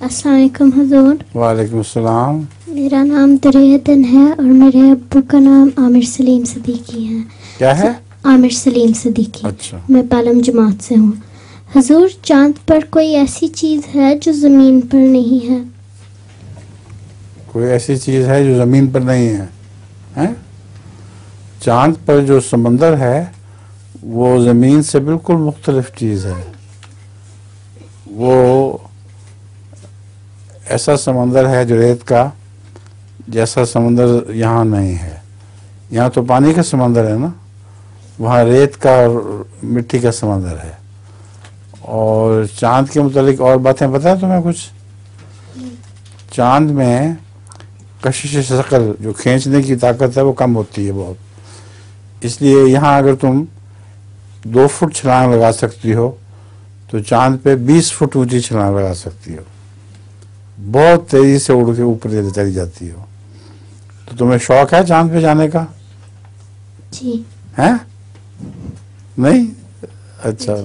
अस्सलाम वालेकुम हुजूर। वालेकुम अस्सलाम। मेरा नाम दुर्योधन है और मेरे अब्बू का नाम आमिर सलीम सिद्दीकी है। क्या है? आमिर सलीम सिद्दीकी। अच्छा। मैं पालम जमात से हूँ। हुजूर, चांद पर कोई ऐसी चीज़ है जो ज़मीन पर नहीं है? कोई ऐसी चीज़ है जो ज़मीन पर नहीं है? हैं? चांद पर जो समंदर है वो ज़मीन से बिल्कुल मुख्तलिफ चीज़ है। वो ऐसा समंदर है जो रेत का जैसा समंदर यहाँ नहीं है। यहाँ तो पानी का समंदर है ना, वहाँ रेत का और मिट्टी का समंदर है। और चांद के मुतालिक और बातें पता है तुम्हें कुछ? चांद में कशिश शकल जो खींचने की ताकत है वो कम होती है बहुत, इसलिए यहाँ अगर तुम 2 फुट छलांग लगा सकती हो तो चांद पे 20 फुट ऊंची छलांग लगा सकती हो। बहुत तेजी से उड़ के ऊपर चली जाती हो। तो तुम्हें शौक है चांद पे जाने का? जी। है? नहीं? अच्छा।